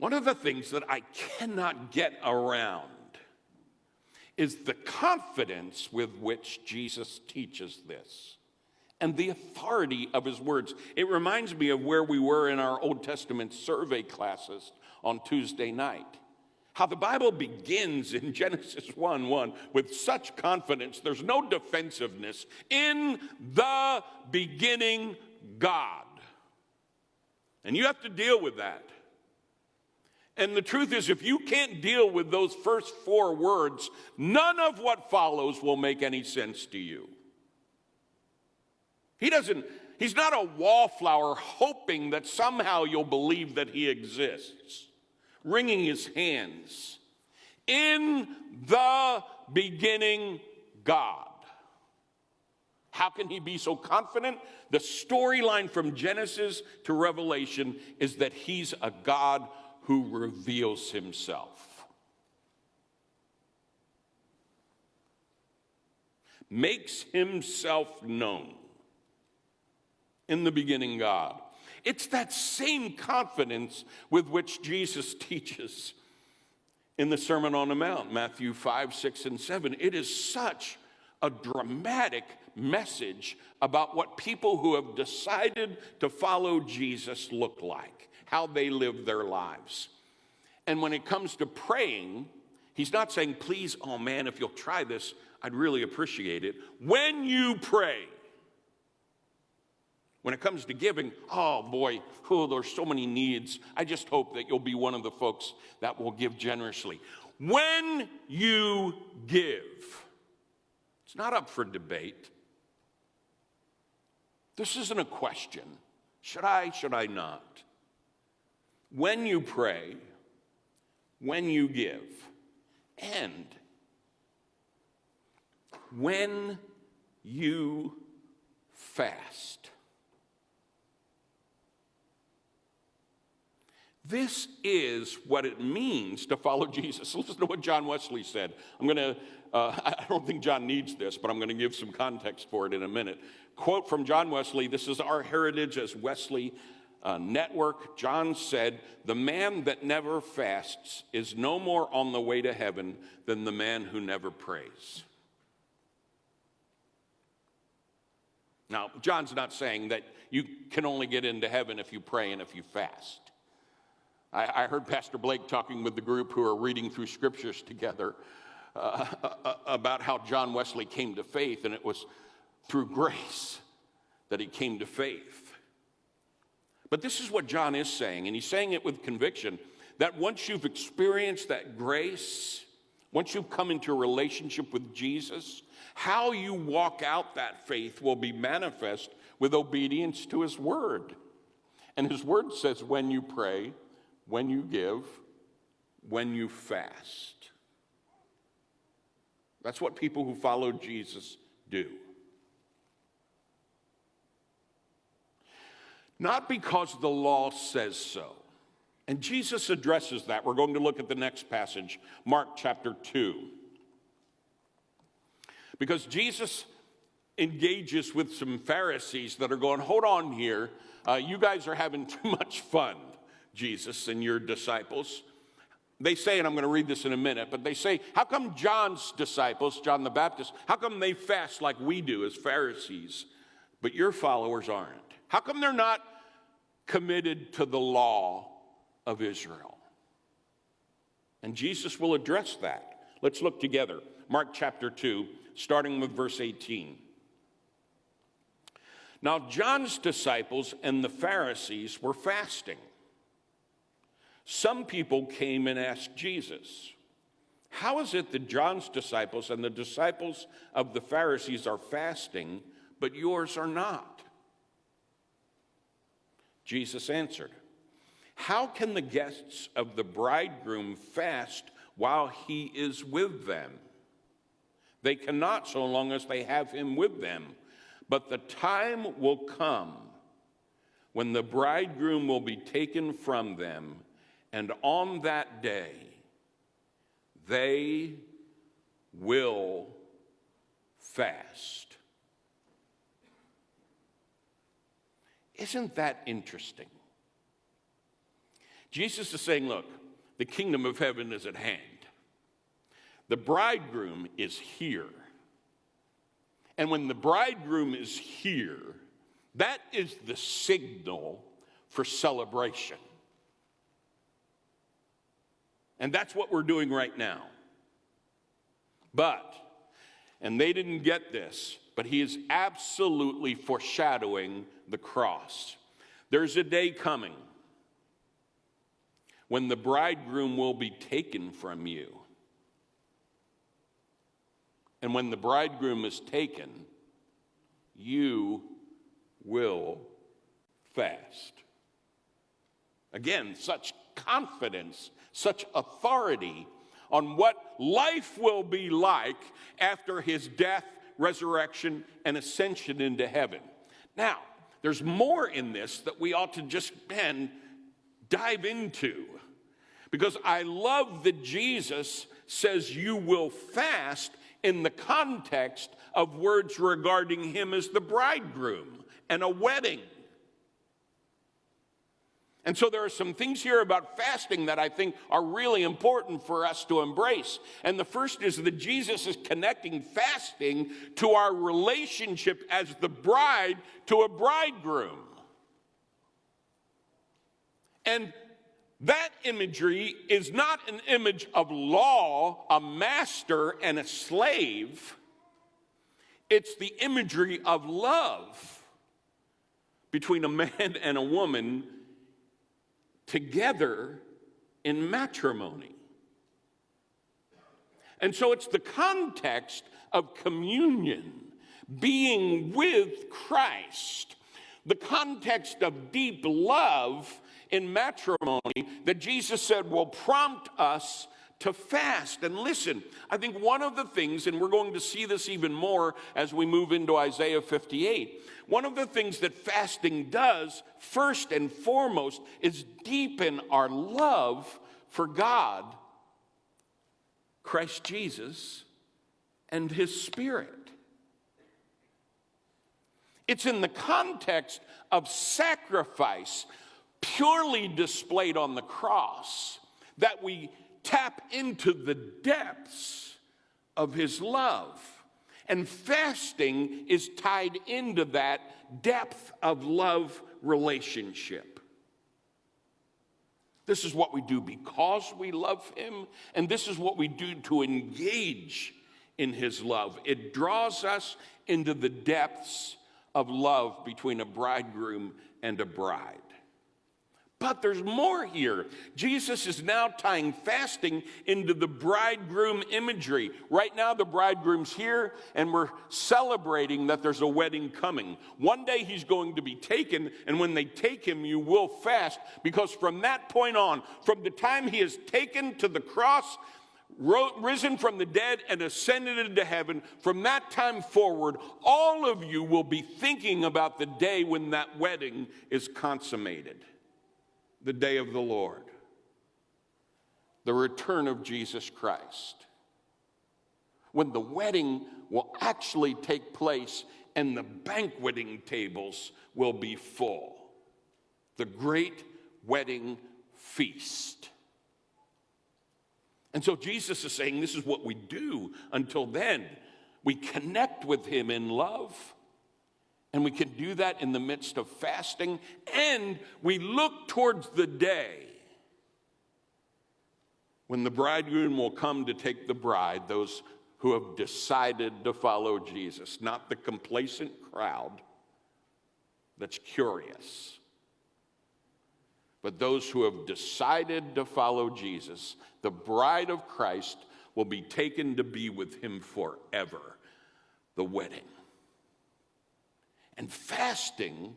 One of the things that I cannot get around is the confidence with which Jesus teaches this and the authority of his words. It reminds me of where we were in our Old Testament survey classes on Tuesday night. How the Bible begins in Genesis 1:1 with such confidence. There's no defensiveness. In the beginning, God. And you have to deal with that. And the truth is, if you can't deal with those first 4 words, none of what follows will make any sense to you. He's not a wallflower hoping that somehow you'll believe that he exists, wringing his hands. In the beginning, God. How can he be so confident? The storyline from Genesis to Revelation is that he's a God who reveals himself. Makes himself known. In the beginning, God. It's that same confidence with which Jesus teaches in the Sermon on the Mount, Matthew 5, 6, and 7. It is such a dramatic message about what people who have decided to follow Jesus look like, how they live their lives. And when it comes to praying, he's not saying, please, oh man, if you'll try this, I'd really appreciate it. When you pray, when it comes to giving, oh boy, there's so many needs. I just hope that you'll be one of the folks that will give generously. When you give, it's not up for debate. This isn't a question. Should I not? When you pray, when you give, and when you fast. This is what it means to follow Jesus. Listen to what John Wesley said. I don't think John needs this, but I'm going to give some context for it in a minute. Quote from John Wesley, this is our heritage as Wesley Network. John said, the man that never fasts is no more on the way to heaven than the man who never prays. Now, John's not saying that you can only get into heaven if you pray and if you fast. I heard Pastor Blake talking with the group who are reading through scriptures together about how John Wesley came to faith, and it was through grace that he came to faith. But this is what John is saying, and he's saying it with conviction, that once you've experienced that grace, once you've come into a relationship with Jesus, how you walk out that faith will be manifest with obedience to his word. And his word says, when you pray, when you give, when you fast. That's what people who follow Jesus do. Not because the law says so. And Jesus addresses that. We're going to look at the next passage, Mark chapter 2. Because Jesus engages with some Pharisees that are going, hold on here. You guys are having too much fun, Jesus and your disciples. They say, and I'm going to read this in a minute, but they say, how come John's disciples, John the Baptist, how come they fast like we do as Pharisees, but your followers aren't? How come they're not committed to the law of Israel? And Jesus will address that. Let's look together. Mark chapter 2, starting with verse 18. Now John's disciples and the Pharisees were fasting. Some people came and asked Jesus, how is it that John's disciples and the disciples of the Pharisees are fasting, but yours are not? Jesus answered, how can the guests of the bridegroom fast while he is with them? They cannot so long as they have him with them. But the time will come when the bridegroom will be taken from them, and on that day they will fast. Isn't that interesting? Jesus is saying, look, the kingdom of heaven is at hand. The bridegroom is here. And when the bridegroom is here, that is the signal for celebration. And that's what we're doing right now. But, and they didn't get this, but he is absolutely foreshadowing the cross. There's a day coming when the bridegroom will be taken from you. And when the bridegroom is taken, you will fast. Again, such confidence, such authority on what life will be like after his death, resurrection, and ascension into heaven. Now, there's more in this that we ought to just dive into. Because I love that Jesus says you will fast in the context of words regarding him as the bridegroom and a wedding. And so there are some things here about fasting that I think are really important for us to embrace. And the first is that Jesus is connecting fasting to our relationship as the bride to a bridegroom. And that imagery is not an image of law, a master and a slave. It's the imagery of love between a man and a woman together in matrimony. And so it's the context of communion, being with Christ, the context of deep love in matrimony that Jesus said will prompt us to fast. And listen, I think one of the things, and we're going to see this even more as we move into Isaiah 58, one of the things that fasting does, first and foremost, is deepen our love for God, Christ Jesus, and his Spirit. It's in the context of sacrifice purely displayed on the cross that we tap into the depths of his love. And fasting is tied into that depth of love relationship. This is what we do because we love him, and this is what we do to engage in his love. It draws us into the depths of love between a bridegroom and a bride. But there's more here. Jesus is now tying fasting into the bridegroom imagery. Right now, the bridegroom's here, and we're celebrating that there's a wedding coming. One day he's going to be taken, and when they take him, you will fast, because from that point on, from the time he is taken to the cross, risen from the dead and ascended into heaven, from that time forward, all of you will be thinking about the day when that wedding is consummated. The day of the Lord, the return of Jesus Christ, when the wedding will actually take place and the banqueting tables will be full. The great wedding feast. And so Jesus is saying this is what we do until then. We connect with him in love. And we can do that in the midst of fasting. And we look towards the day when the bridegroom will come to take the bride, those who have decided to follow Jesus, not the complacent crowd that's curious, but those who have decided to follow Jesus. The bride of Christ will be taken to be with him forever, the wedding. And fasting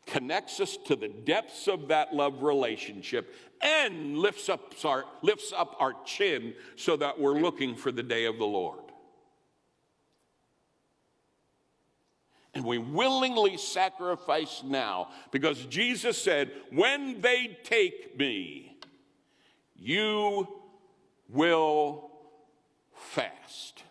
connects us to the depths of that love relationship and lifts up our chin so that we're looking for the day of the Lord. And we willingly sacrifice now because Jesus said, when they take me, you will fast.